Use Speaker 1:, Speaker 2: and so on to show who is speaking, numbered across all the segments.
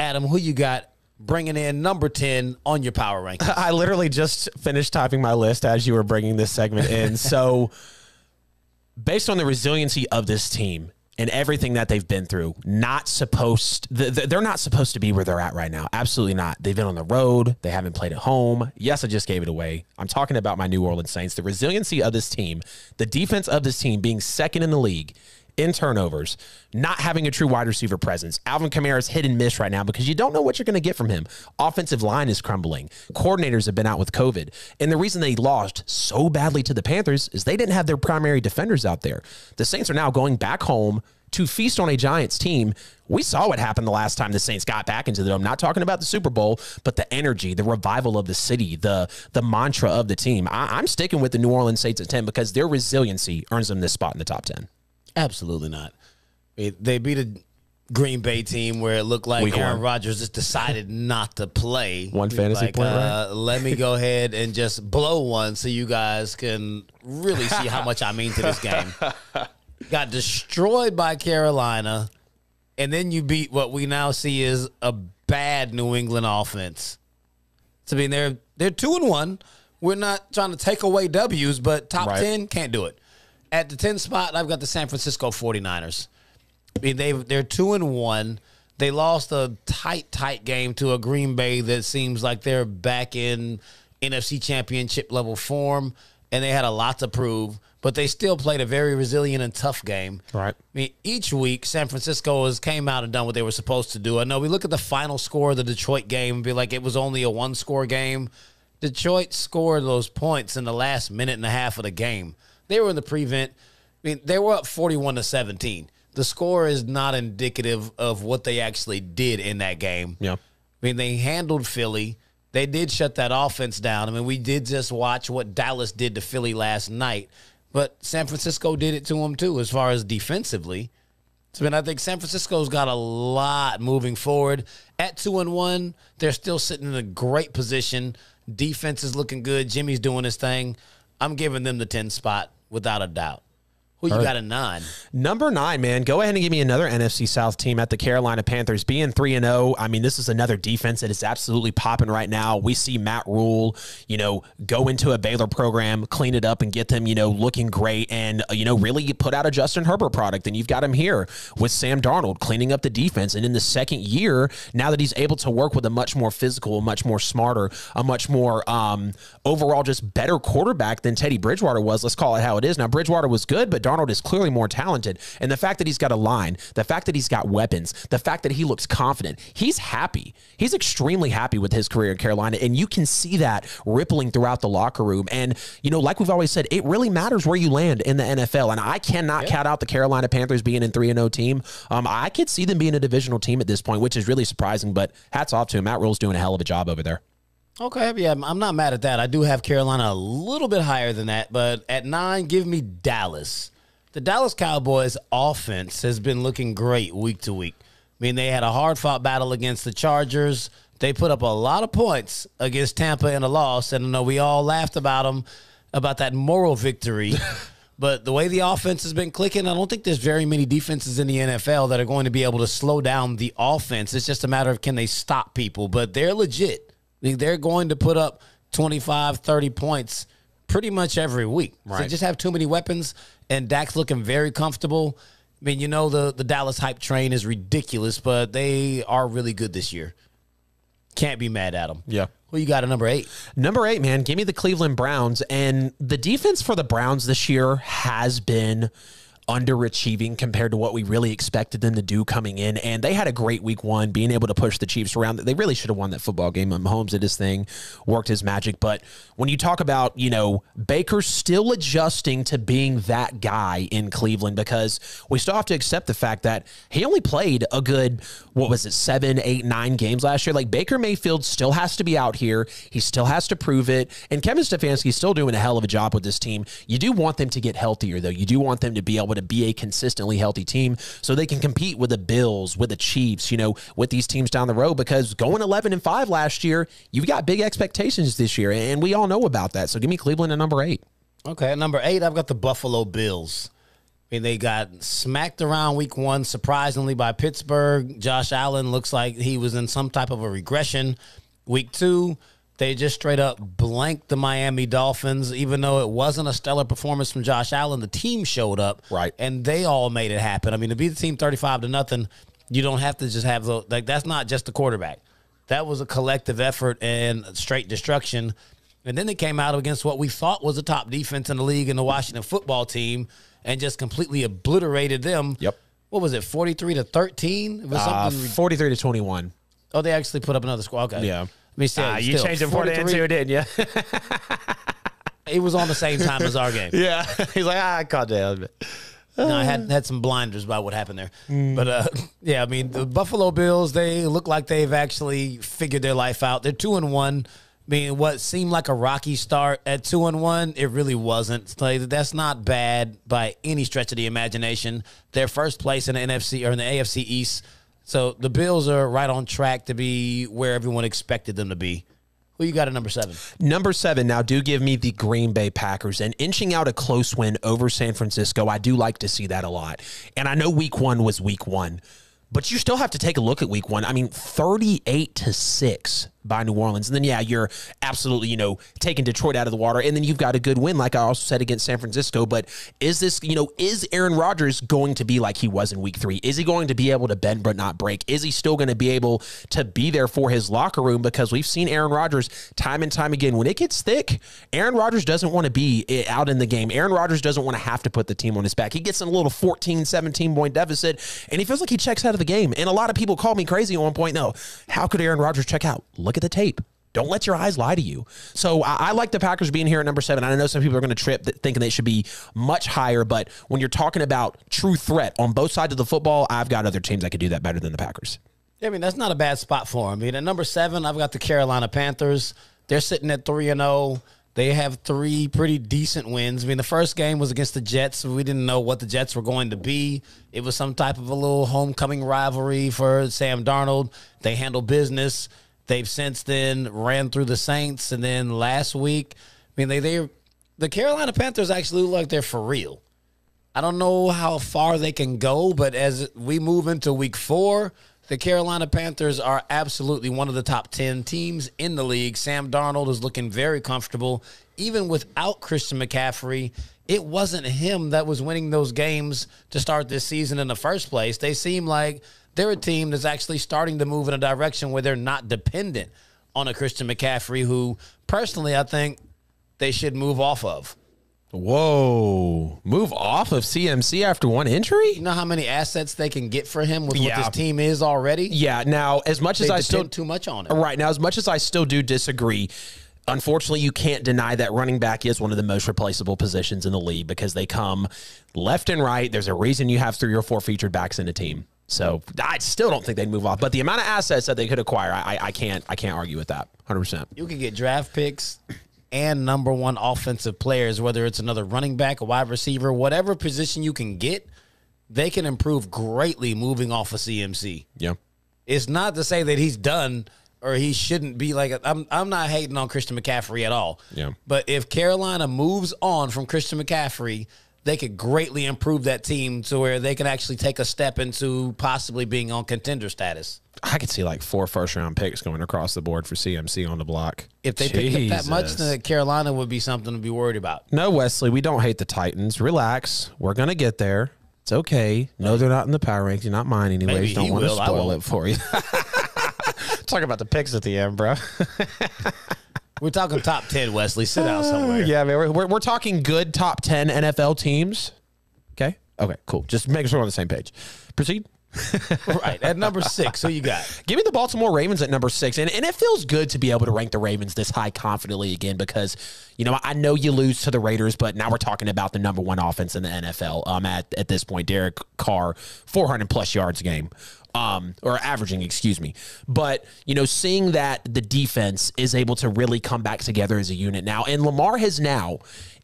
Speaker 1: Adam, who you got bringing in number 10 on your power rankings?
Speaker 2: I literally just finished typing my list as you were bringing this segment in. So based on the resiliency of this team and everything that they've been through, they're not supposed to be where they're at right now. Absolutely not. They've been on the road. They haven't played at home. Yes, I just gave it away. I'm talking about my New Orleans Saints. The resiliency of this team, the defense of this team being second in the league in turnovers, not having a true wide receiver presence. Alvin Kamara's hit and miss right now because you don't know what you're going to get from him. Offensive line is crumbling. Coordinators have been out with COVID. And the reason they lost so badly to the Panthers is they didn't have their primary defenders out there. The Saints are now going back home to feast on a Giants team. We saw what happened the last time the Saints got back into the Dome. Not talking about the Super Bowl, but the energy, the revival of the city, the mantra of the team. I'm sticking with the New Orleans Saints at 10 because their resiliency earns them this spot in the top 10.
Speaker 1: Absolutely not. They beat a Green Bay team where it looked like Aaron Rodgers just decided not to play.
Speaker 2: One fantasy point, right?
Speaker 1: Let me go ahead and just blow one so you guys can really see how much I mean to this game. Got destroyed by Carolina, and then you beat what we now see is a bad New England offense. So, I mean, they're 2-1. We're not trying to take away W's, but top 10 can't do it. At the 10 spot, I've got the San Francisco 49ers. I mean, they're 2-1. They lost a tight game to a Green Bay that seems like they're back in NFC Championship level form, and they had a lot to prove, but they still played a very resilient and tough game.
Speaker 2: Right.
Speaker 1: I mean, each week, San Francisco came out and done what they were supposed to do. I know we look at the final score of the Detroit game and be like, it was only a one-score game. Detroit scored those points in the last minute and a half of the game. They were in the prevent. I mean, they were up 41-17. The score is not indicative of what they actually did in that game.
Speaker 2: Yeah.
Speaker 1: I mean, they handled Philly. They did shut that offense down. I mean, we did just watch what Dallas did to Philly last night, but San Francisco did it to them too as far as defensively. So, I think San Francisco's got a lot moving forward. At 2-1, they're still sitting in a great position. Defense is looking good. Jimmy's doing his thing. I'm giving them the 10 spot without a doubt. Who you got at 9?
Speaker 2: Number 9, man. Go ahead and give me another NFC South team at the Carolina Panthers. Being 3-0, I mean, this is another defense that is absolutely popping right now. We see Matt Rule, go into a Baylor program, clean it up, and get them, looking great, and, really put out a Justin Herbert product. And you've got him here with Sam Darnold cleaning up the defense. And in the second year, now that he's able to work with a much more physical, a much more smarter, a much more overall just better quarterback than Teddy Bridgewater was. Let's call it how it is. Now, Bridgewater was good, but Darnold is clearly more talented. And the fact that he's got a line, the fact that he's got weapons, the fact that he looks confident, he's happy. He's extremely happy with his career in Carolina. And you can see that rippling throughout the locker room. And, like we've always said, it really matters where you land in the NFL. And I cannot count out the Carolina Panthers being in 3-0 team. I could see them being a divisional team at this point, which is really surprising, but hats off to him. Matt Rule's doing a hell of a job over there.
Speaker 1: Okay, yeah, I'm not mad at that. I do have Carolina a little bit higher than that, but at 9, give me Dallas. The Dallas Cowboys offense has been looking great week to week. I mean, they had a hard-fought battle against the Chargers. They put up a lot of points against Tampa in a loss, and I know we all laughed about them, about that moral victory. But the way the offense has been clicking, I don't think there's very many defenses in the NFL that are going to be able to slow down the offense. It's just a matter of can they stop people. But they're legit. I mean, they're going to put up 25, 30 points pretty much every week. Right. So they just have too many weapons, and Dak's looking very comfortable. I mean, the Dallas hype train is ridiculous, but they are really good this year. Can't be mad at them.
Speaker 2: Yeah.
Speaker 1: Who you got at number 8?
Speaker 2: Number 8, man, give me the Cleveland Browns. And the defense for the Browns this year has been underachieving compared to what we really expected them to do coming in. And they had a great week 1, being able to push the Chiefs around. They really should have won that football game. Mahomes did his thing, worked his magic. But when you talk about, Baker still adjusting to being that guy in Cleveland, because we still have to accept the fact that he only played a good, 7, 8, 9 games last year. Like, Baker Mayfield still has to be out here. He still has to prove it. And Kevin Stefanski's still doing a hell of a job with this team. You do want them to get healthier, though. You do want them to be able to be a consistently healthy team so they can compete with the Bills, with the Chiefs, with these teams down the road, because going 11-5 last year, you've got big expectations this year, and we all know about that. So give me Cleveland at number 8.
Speaker 1: Okay, at number 8, I've got the Buffalo Bills. I mean, they got smacked around week 1, surprisingly, by Pittsburgh. Josh Allen looks like he was in some type of a regression. Week 2, they just straight up blanked the Miami Dolphins. Even though it wasn't a stellar performance from Josh Allen, the team showed up.
Speaker 2: Right.
Speaker 1: And they all made it happen. I mean, to beat the team 35-0, you don't have to just have those. Like, that's not just the quarterback. That was a collective effort and straight destruction. And then they came out against what we thought was a top defense in the league in the Washington football team and just completely obliterated them.
Speaker 2: Yep.
Speaker 1: What was it, 43-13? It was something
Speaker 2: 43-21.
Speaker 1: Oh, they actually put up another score. Okay.
Speaker 2: Yeah.
Speaker 1: I mean, still,
Speaker 2: You changed it 42, didn't you?
Speaker 1: It was on the same time as our game.
Speaker 2: Yeah. He's like, I caught that.
Speaker 1: No, I had some blinders about what happened there. But, yeah, I mean, the Buffalo Bills, they look like they've actually figured their life out. They're 2-1. I mean, what seemed like a rocky start at 2-1, it really wasn't. Like, that's not bad by any stretch of the imagination. They're first place in the NFC or in the AFC East. So the Bills are right on track to be where everyone expected them to be. Who you got at number 7?
Speaker 2: Number 7, now do give me the Green Bay Packers. And inching out a close win over San Francisco, I do like to see that a lot. And I know week 1 was week 1. But you still have to take a look at week 1. I mean, 38-6 by New Orleans. And then, yeah, you're absolutely, taking Detroit out of the water. And then you've got a good win, like I also said, against San Francisco. But is this, is Aaron Rodgers going to be like he was in week 3? Is he going to be able to bend but not break? Is he still going to be able to be there for his locker room? Because we've seen Aaron Rodgers time and time again. When it gets thick, Aaron Rodgers doesn't want to be out in the game. Aaron Rodgers doesn't want to have to put the team on his back. He gets in a little 14, 17-point deficit, and he feels like he checks out of the game. And a lot of people called me crazy at one point. No, how could Aaron Rodgers check out? Look at the tape. Don't let your eyes lie to you. So I like the Packers being here at number 7. I know some people are going to trip thinking they should be much higher, but when you're talking about true threat on both sides of the football, I've got other teams that could do that better than the Packers.
Speaker 1: Yeah, I mean, that's not a bad spot for them. I mean, at number 7, I've got the Carolina Panthers. They're sitting at 3-0. They have 3 pretty decent wins. I mean, the first game was against the Jets. We didn't know what the Jets were going to be. It was some type of a little homecoming rivalry for Sam Darnold. They handled business. They've since then ran through the Saints. And then last week, I mean, the Carolina Panthers actually look like they're for real. I don't know how far they can go, but as we move into week 4, the Carolina Panthers are absolutely one of the top 10 teams in the league. Sam Darnold is looking very comfortable. Even without Christian McCaffrey, it wasn't him that was winning those games to start this season in the first place. They seem like they're a team that's actually starting to move in a direction where they're not dependent on a Christian McCaffrey, who personally I think they should move off of.
Speaker 2: Whoa. Move off of CMC after one injury?
Speaker 1: You know how many assets they can get for him with what this team is already?
Speaker 2: Yeah. Now, as much as I still
Speaker 1: too much on it.
Speaker 2: Right. Now, as much as I still do disagree, unfortunately, you can't deny that running back is one of the most replaceable positions in the league because they come left and right. There's a reason you have 3 or 4 featured backs in a team. So I still don't think they'd move off. But the amount of assets that they could acquire, I can't argue with that 100%.
Speaker 1: You can get draft picks and number 1 offensive players, whether it's another running back, a wide receiver, whatever position you can get, they can improve greatly moving off of CMC.
Speaker 2: Yeah.
Speaker 1: It's not to say that he's done or he shouldn't be like I'm not hating on Christian McCaffrey at all.
Speaker 2: Yeah.
Speaker 1: But if Carolina moves on from Christian McCaffrey, they could greatly improve that team to where they can actually take a step into possibly being on contender status.
Speaker 2: I could see like 4 first-round picks going across the board for CMC on the block.
Speaker 1: If they picked up that much, then Carolina would be something to be worried about.
Speaker 2: No, Wesley, we don't hate the Titans. Relax. We're going to get there. It's okay. No, they're not in the power rankings. You're not mine anyways.
Speaker 1: Maybe
Speaker 2: don't want to spoil
Speaker 1: it
Speaker 2: for you. Talk about the picks at the end, bro.
Speaker 1: We're talking top 10, Wesley. Sit down somewhere.
Speaker 2: Yeah, man. We're talking good top 10 NFL teams. Okay? Okay, cool. Just making sure we're on the same page. Proceed.
Speaker 1: Right. At number 6, who you got?
Speaker 2: Give me the Baltimore Ravens at number 6. And it feels good to be able to rank the Ravens this high confidently again because, I know you lose to the Raiders, but now we're talking about the number 1 offense in the NFL at this point. Derek Carr, 400-plus yards a game. or averaging, excuse me. But, seeing that the defense is able to really come back together as a unit now. And Lamar has now,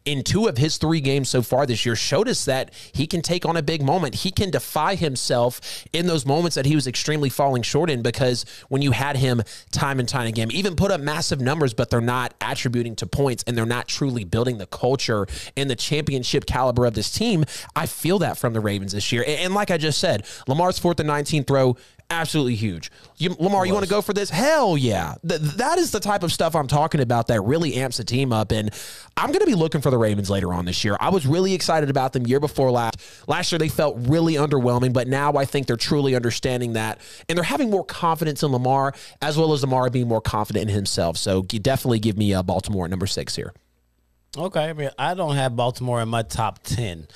Speaker 2: in 2 of his 3 games so far this year, showed us that he can take on a big moment. He can defy himself in those moments that he was extremely falling short in, because when you had him time and time again, even put up massive numbers, but they're not attributing to points and they're not truly building the culture and the championship caliber of this team. I feel that from the Ravens this year. And like I just said, Lamar's 4th and 19 throw, absolutely huge. Lamar, you want to go for this? Hell yeah. That is the type of stuff I'm talking about that really amps the team up. And I'm going to be looking for the Ravens later on this year. I was really excited about them year before last. Last year, they felt really underwhelming, but now I think they're truly understanding that. And they're having more confidence in Lamar, as well as Lamar being more confident in himself. So definitely give me Baltimore at number 6 here.
Speaker 1: Okay. I mean, I don't have Baltimore in my top 10.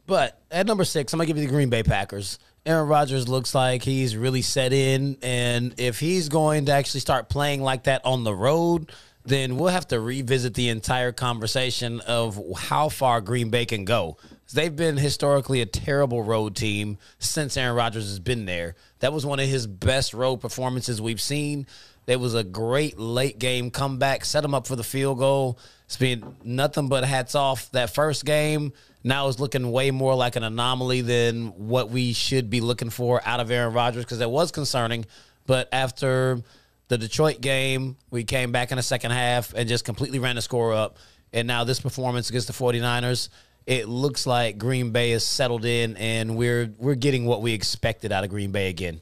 Speaker 1: But at number 6, I'm going to give you the Green Bay Packers. Aaron Rodgers looks like he's really set in, and if he's going to actually start playing like that on the road, then we'll have to revisit the entire conversation of how far Green Bay can go. They've been historically a terrible road team since Aaron Rodgers has been there. That was one of his best road performances we've seen. There was a great late-game comeback, set him up for the field goal. It's been nothing but hats off that first game. Now it's looking way more like an anomaly than what we should be looking for out of Aaron Rodgers, because that was concerning. But after the Detroit game, we came back in the second half and just completely ran the score up. And now this performance against the 49ers, it looks like Green Bay is settled in, and we're getting what we expected out of Green Bay again.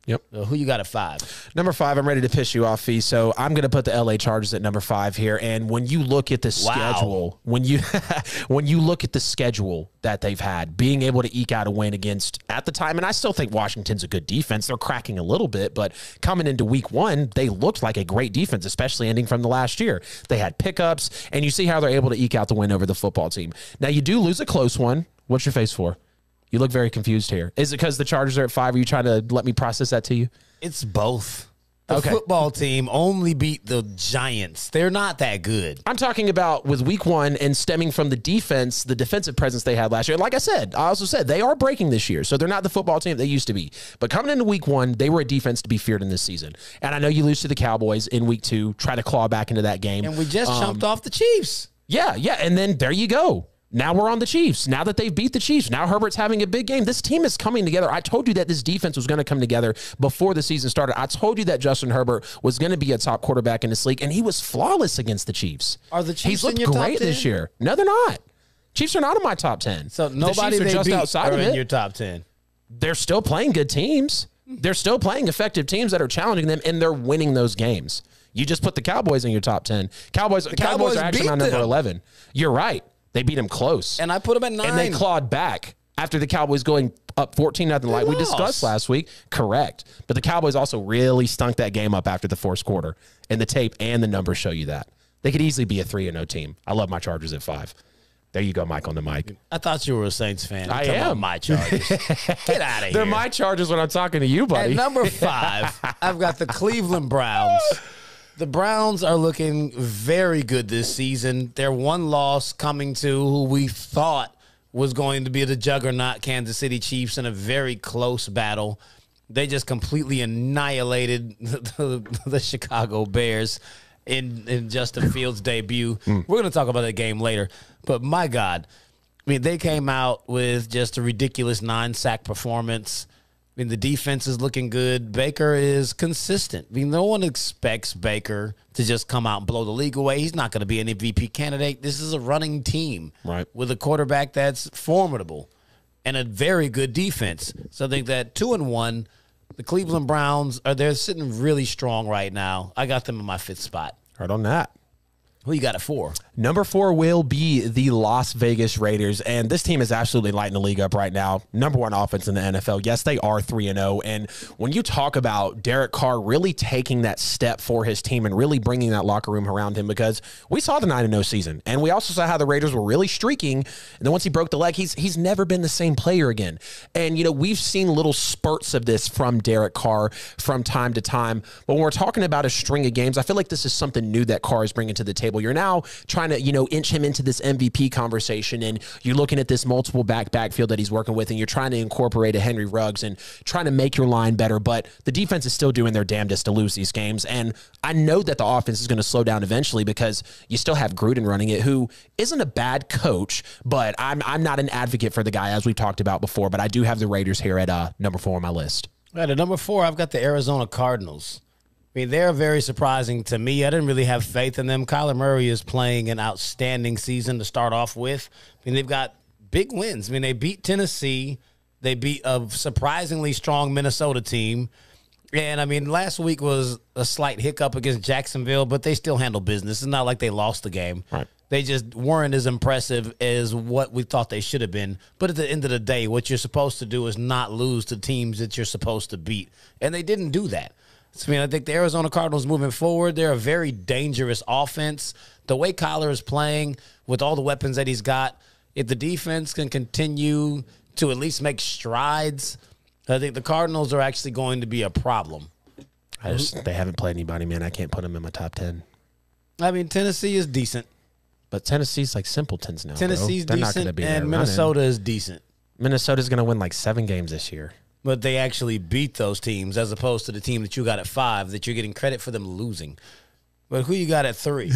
Speaker 2: Yep.
Speaker 1: So who you got at 5?
Speaker 2: Number 5, I'm ready to piss you off, Fee. So I'm going to put the LA Chargers at number 5 here. And when you look at the schedule, when you look at the schedule that they've had, being able to eke out a win against, at the time, and I still think Washington's a good defense. They're cracking a little bit, but coming into week 1, they looked like a great defense, especially ending from the last year. They had pickups, and you see how they're able to eke out the win over the football team. Now, you do lose a close one. What's your face for? You look very confused here. Is it because the Chargers are at 5? Are you trying to let me process that to you?
Speaker 1: It's both. The football team only beat the Giants. They're not that good.
Speaker 2: I'm talking about with week 1 and stemming from the defense, the defensive presence they had last year. Like I said, I also said they are breaking this year, so they're not the football team they used to be. But coming into week 1, they were a defense to be feared in this season. And I know you lose to the Cowboys in week 2, try to claw back into that game.
Speaker 1: And we just jumped off the Chiefs.
Speaker 2: Yeah, and then there you go. Now we're on the Chiefs. Now that they've beat the Chiefs, now Herbert's having a big game. This team is coming together. I told you that this defense was going to come together before the season started. I told you that Justin Herbert was going to be a top quarterback in this league, and he was flawless against the Chiefs.
Speaker 1: Are the Chiefs
Speaker 2: He's looked
Speaker 1: in your
Speaker 2: great
Speaker 1: top 10?
Speaker 2: this year. No, they're not. Chiefs are not in my top 10.
Speaker 1: So nobody
Speaker 2: the Chiefs are just outside of
Speaker 1: in
Speaker 2: it.
Speaker 1: your top 10.
Speaker 2: They're still playing good teams. They're still playing effective teams that are challenging them, and they're winning those games. You just put the Cowboys in your top 10. Cowboys are actually my number 11. You're right. They beat him close.
Speaker 1: And I put them at 9.
Speaker 2: And they clawed back after the Cowboys going up 14-0 like we discussed last week. Correct. But the Cowboys also really stunk that game up after the fourth quarter. And the tape and the numbers show you that. They could easily be a 3-0 team. I love my Chargers at 5. There you go, Mike, on the mic.
Speaker 1: I thought you were a Saints fan.
Speaker 2: I am.
Speaker 1: My Chargers. Get out of here.
Speaker 2: They're my Chargers when I'm talking to you, buddy.
Speaker 1: At number 5, I've got the Cleveland Browns. The Browns are looking very good this season. Their one loss coming to who we thought was going to be the juggernaut Kansas City Chiefs in a very close battle. They just completely annihilated the Chicago Bears in Justin Fields' debut. We're going to talk about that game later. But my God, I mean, they came out with just a ridiculous 9-sack performance. I mean, the defense is looking good. Baker is consistent. I mean, no one expects Baker to just come out and blow the league away. He's not going to be an MVP candidate. This is a running team with a quarterback that's formidable and a very good defense. So I think that 2-1, the Cleveland Browns, they're sitting really strong right now. I got them in my 5th spot.
Speaker 2: Right on that.
Speaker 1: Who you got at 4?
Speaker 2: Number 4 will be the Las Vegas Raiders, and this team is absolutely lighting the league up right now. Number 1 offense in the NFL. Yes, they are 3-0, and when you talk about Derek Carr really taking that step for his team and really bringing that locker room around him, because we saw the 9-0 season, and we also saw how the Raiders were really streaking, and then once he broke the leg, he's never been the same player again. And, you know, we've seen little spurts of this from Derek Carr from time to time, but when we're talking about a string of games, I feel like this is something new that Carr is bringing to the table. You're now trying trying to, inch him into this MVP conversation, and you're looking at this multiple backfield that he's working with, and you're trying to incorporate a Henry Ruggs and trying to make your line better, but the defense is still doing their damnedest to lose these games. And I know that the offense is going to slow down eventually because you still have Gruden running it, who isn't a bad coach, but I'm not an advocate for the guy, as we talked about before, but I do have the Raiders here at number 4 on my list.
Speaker 1: Right, at number 4, I've got the Arizona Cardinals. I mean, they're very surprising to me. I didn't really have faith in them. Kyler Murray is playing an outstanding season to start off with. I mean, they've got big wins. I mean, they beat Tennessee. They beat a surprisingly strong Minnesota team. And, I mean, last week was a slight hiccup against Jacksonville, but they still handled business. It's not like they lost the game.
Speaker 2: Right.
Speaker 1: They just weren't as impressive as what we thought they should have been. But at the end of the day, what you're supposed to do is not lose to teams that you're supposed to beat. And they didn't do that. So, I mean, I think the Arizona Cardinals moving forward, they're a very dangerous offense. The way Kyler is playing with all the weapons that he's got, if the defense can continue to at least make strides, I think the Cardinals are actually going to be a problem.
Speaker 2: They haven't played anybody, man. I can't put them in my top 10.
Speaker 1: I mean, Tennessee is decent.
Speaker 2: But Tennessee's like simpletons now.
Speaker 1: Tennessee's
Speaker 2: They're
Speaker 1: decent,
Speaker 2: not gonna be
Speaker 1: and Minnesota is decent.
Speaker 2: Minnesota's going to win like 7 games this year.
Speaker 1: But they actually beat those teams as opposed to the team that you got at 5 that you're getting credit for them losing. But who you got at 3?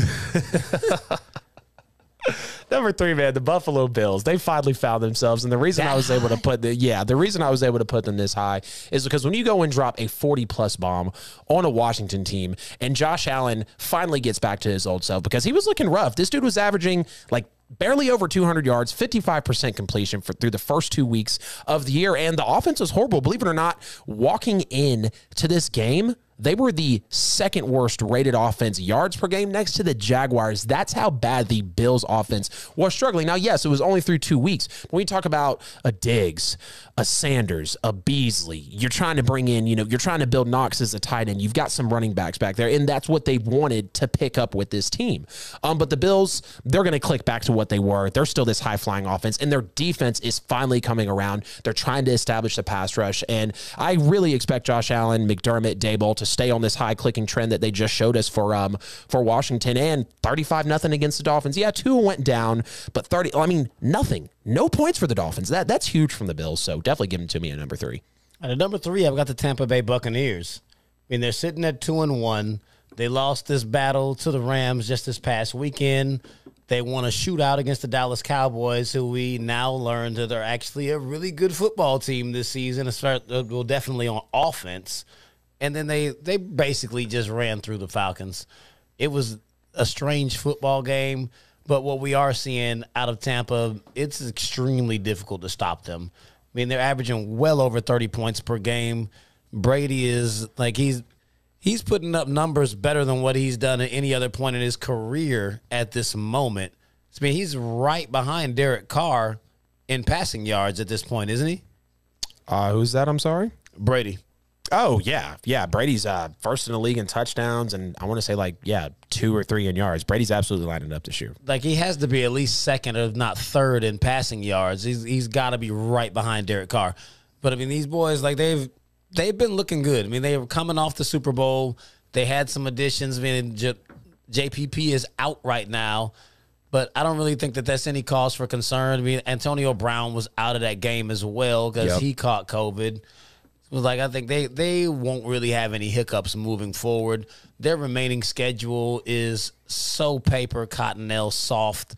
Speaker 2: Number 3, man, the Buffalo Bills. They finally found themselves, and the reason I was able to put them this high is because when you go and drop a 40-plus bomb on a Washington team, and Josh Allen finally gets back to his old self because he was looking rough. This dude was averaging like barely over 200 yards, 55% completion through the first 2 weeks of the year, and the offense was horrible. Believe it or not, walking in to this game, they were the second worst rated offense yards per game next to the Jaguars. That's how bad the Bills offense was struggling. Now, yes, it was only through 2 weeks. When we talk about a Diggs, a Sanders, a Beasley, you're trying to bring in, you're trying to build Knox as a tight end. You've got some running backs back there, and that's what they wanted to pick up with this team. But the Bills, they're going to click back to what they were. They're still this high-flying offense, and their defense is finally coming around. They're trying to establish the pass rush, and I really expect Josh Allen, McDermott, Daboll to stay on this high clicking trend that they just showed us for Washington, and 35-0 against the Dolphins. Yeah, 2 went down, but nothing. No points for the Dolphins. That's huge from the Bills, so definitely give them to me at number 3.
Speaker 1: At number 3, I've got the Tampa Bay Buccaneers. I mean, they're sitting at 2-1. They lost this battle to the Rams just this past weekend. They won a shootout against the Dallas Cowboys, who we now learned that they're actually a really good football team this season, well, definitely on offense. And then they basically just ran through the Falcons. It was a strange football game, but what we are seeing out of Tampa, it's extremely difficult to stop them. I mean, they're averaging well over 30 points per game. Brady is like he's putting up numbers better than what he's done at any other point in his career at this moment. I mean, he's right behind Derek Carr in passing yards at this point, isn't he?
Speaker 2: Who's that? I'm sorry?
Speaker 1: Brady.
Speaker 2: Oh, yeah. Yeah, Brady's first in the league in touchdowns, and I want to say 2 or 3 in yards. Brady's absolutely lining up this year.
Speaker 1: Like, he has to be at least second, if not third, in passing yards. He's got to be right behind Derek Carr. But, I mean, these boys, like, they've been looking good. I mean, they were coming off the Super Bowl. They had some additions. I mean, JPP is out right now, but I don't really think that that's any cause for concern. I mean, Antonio Brown was out of that game as well because he caught COVID. I think they won't really have any hiccups moving forward. Their remaining schedule is so paper cottonelle soft. I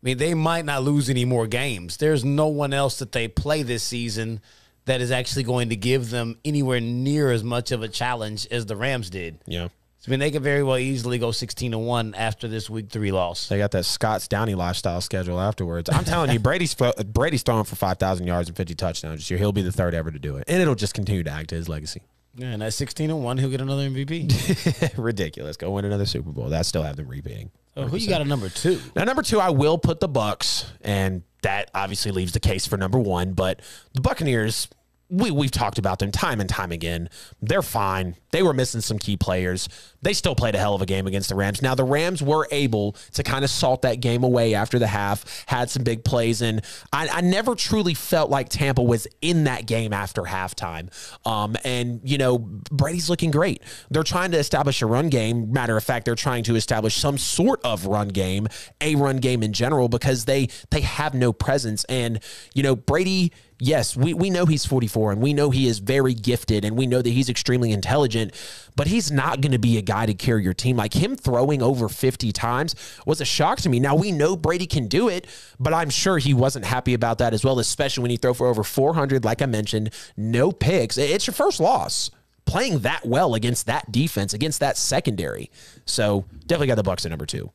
Speaker 1: mean, they might not lose any more games. There's no one else that they play this season that is actually going to give them anywhere near as much of a challenge as the Rams did.
Speaker 2: Yeah.
Speaker 1: I mean, they could very well easily go 16-1 after this Week 3 loss.
Speaker 2: They got that Scott's Downey lifestyle schedule afterwards. I'm telling you, Brady's throwing for 5,000 yards and 50 touchdowns this year. He'll be the 3rd ever to do it, and it'll just continue to add to his legacy.
Speaker 1: Yeah, and at 16-1, he'll get another MVP.
Speaker 2: Ridiculous. Go win another Super Bowl. That still have them repeating.
Speaker 1: So who you got at number 2?
Speaker 2: Now, number 2, I will put the Bucs, and that obviously leaves the case for number 1. But the Buccaneers, we've talked about them time and time again. They're fine. They were missing some key players. They still played a hell of a game against the Rams. Now, the Rams were able to kind of salt that game away after the half, had some big plays, and I never truly felt like Tampa was in that game after halftime. And, you know, Brady's looking great. They're trying to establish a run game. Matter of fact, they're trying to establish some sort of run game, a run game in general, because they have no presence. And, you know, Brady, yes, we know he's 44, and we know he is very gifted, and we know that he's extremely intelligent, but he's not going to be a guy to carry your team. Like, him throwing over 50 times was a shock to me. Now, we know Brady can do it, but I'm sure he wasn't happy about that as well, especially when you throw for over 400, like I mentioned, no picks. It's your first loss playing that well against that defense, against that secondary. So definitely got the Bucs at number 2.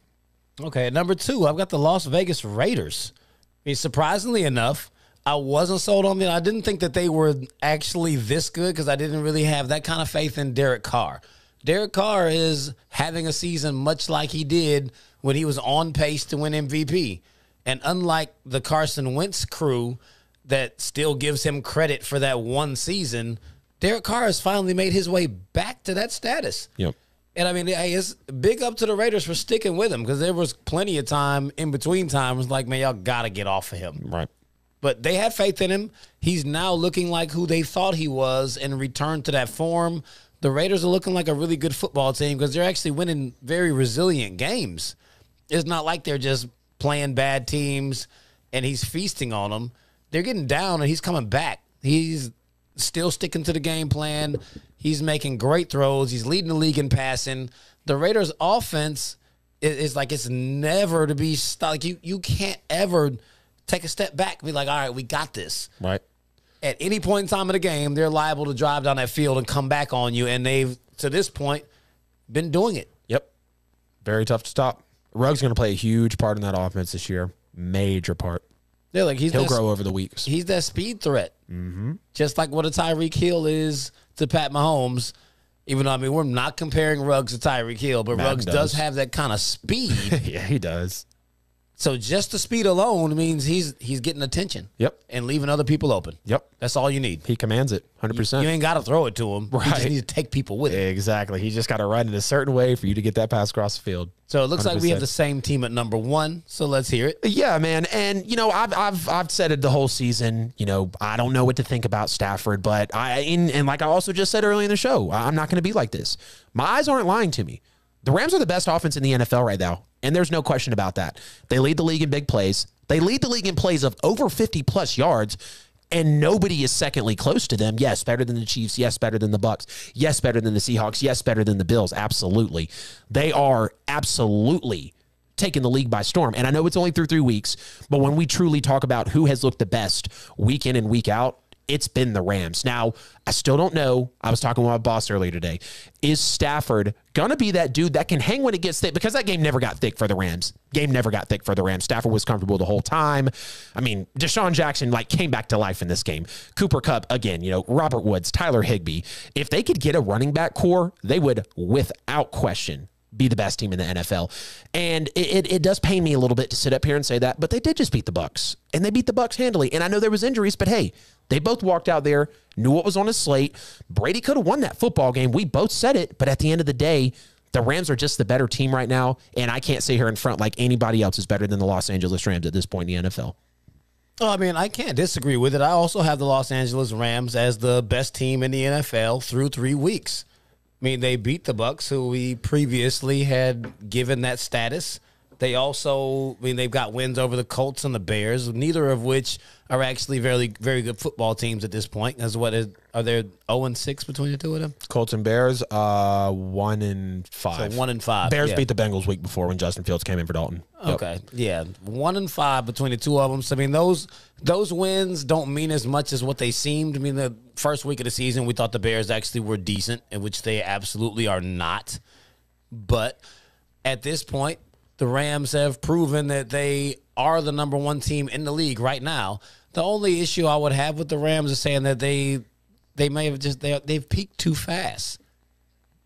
Speaker 1: Okay, at number 2, I've got the Las Vegas Raiders. I mean, surprisingly enough, I wasn't sold on them. I didn't think that they were actually this good because I didn't really have that kind of faith in Derek Carr. Derek Carr is having a season much like he did when he was on pace to win MVP. And unlike the Carson Wentz crew that still gives him credit for that one season, Derek Carr has finally made his way back to that status.
Speaker 2: Yep.
Speaker 1: And, I mean, hey, it's big up to the Raiders for sticking with him because there was plenty of time in between times like, man, y'all got to get off of him.
Speaker 2: Right.
Speaker 1: But they had faith in him. He's now looking like who they thought he was and returned to that form. The Raiders are looking like a really good football team because they're actually winning very resilient games. It's not like they're just playing bad teams and he's feasting on them. They're getting down and he's coming back. He's still sticking to the game plan. He's making great throws. He's leading the league in passing. The Raiders' offense is like it's never to be stopped. Like you can't ever take a step back and be like, all right, we got this.
Speaker 2: Right.
Speaker 1: At any point in time of the game, they're liable to drive down that field and come back on you, and they've, to this point, been doing it.
Speaker 2: Yep. Very tough to stop. Ruggs going to play a huge part in that offense this year. Major part.
Speaker 1: Yeah, like
Speaker 2: He'll grow over the weeks.
Speaker 1: He's that speed threat. Just like what a Tyreek Hill is to Pat Mahomes. Even though, I mean, we're not comparing Ruggs to Tyreek Hill, but Ruggs does have that kind of speed.
Speaker 2: Yeah, he does.
Speaker 1: So just the speed alone means he's getting attention.
Speaker 2: Yep.
Speaker 1: And leaving other people open.
Speaker 2: Yep.
Speaker 1: That's all you need.
Speaker 2: He commands it 100%.
Speaker 1: You ain't got to throw it to him.
Speaker 2: Right.
Speaker 1: You just need to take people with it.
Speaker 2: Exactly. He just got to run in a certain way for you to get that pass across the field.
Speaker 1: So it looks
Speaker 2: 100%.
Speaker 1: like we have the same team at number 1. So let's hear it.
Speaker 2: Yeah, man. And, you know, I've said it the whole season. You know, I don't know what to think about Stafford, but and like I also just said earlier in the show, I'm not going to be like this. My eyes aren't lying to me. The Rams are the best offense in the NFL right now, and there's no question about that. They lead the league in big plays. They lead the league in plays of over 50-plus yards, and nobody is secondly close to them. Yes, better than the Chiefs. Yes, better than the Bucs. Yes, better than the Seahawks. Yes, better than the Bills. Absolutely. They are absolutely taking the league by storm. And I know it's only through 3 weeks, but when we truly talk about who has looked the best week in and week out, it's been the Rams. Now, I still don't know. I was talking with my boss earlier today. Is Stafford going to be that dude that can hang when it gets thick? Because that game never got thick for the Rams. Stafford was comfortable the whole time. I mean, Deshaun Jackson came back to life in this game. Cooper Kupp, again, Robert Woods, Tyler Higbee. If they could get a running back core, they would, without question, be the best team in the NFL. And it does pain me a little bit to sit up here and say that, but they did just beat the Bucs, and they beat the Bucs handily. And I know there was injuries, but hey, they both walked out there, knew what was on his slate. Brady could have won that football game. We both said it, but at the end of the day, the Rams are just the better team right now, and I can't sit here in front like anybody else is better than the Los Angeles Rams at this point in the NFL.
Speaker 1: Oh, I mean, I can't disagree with it. I also have the Los Angeles Rams as the best team in the NFL through 3 weeks. I mean, they beat the Bucs, who we previously had given that status. They also, they've got wins over the Colts and the Bears, neither of which are actually very, very good football teams at this point. Are there 0-6 between the two of them?
Speaker 2: Colts and Bears, 1-5.
Speaker 1: So 1-5.
Speaker 2: Bears beat the Bengals week before when Justin Fields came in for Dalton.
Speaker 1: Okay, yeah, 1-5 between the two of them. So I mean, those wins don't mean as much as what they seemed. I mean, the first week of the season, we thought the Bears actually were decent, in which they absolutely are not. But at this point, the Rams have proven that they are the number 1 team in the league right now. The only issue I would have with the Rams is saying that they may have they've peaked too fast.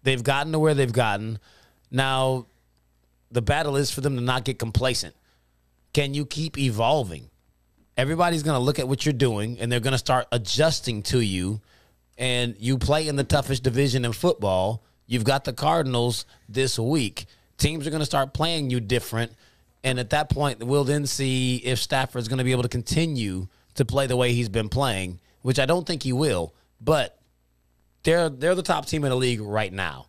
Speaker 1: They've gotten to where they've gotten. Now, the battle is for them to not get complacent. Can you keep evolving? everybody's going to look at what you're doing, and they're going to start adjusting to you. And you play in the toughest division in football. You've got the Cardinals this week. Teams are going to start playing you different. And at that point, we'll then see if Stafford's going to be able to continue to play the way he's been playing, which I don't think he will. But they're the top team in the league right now.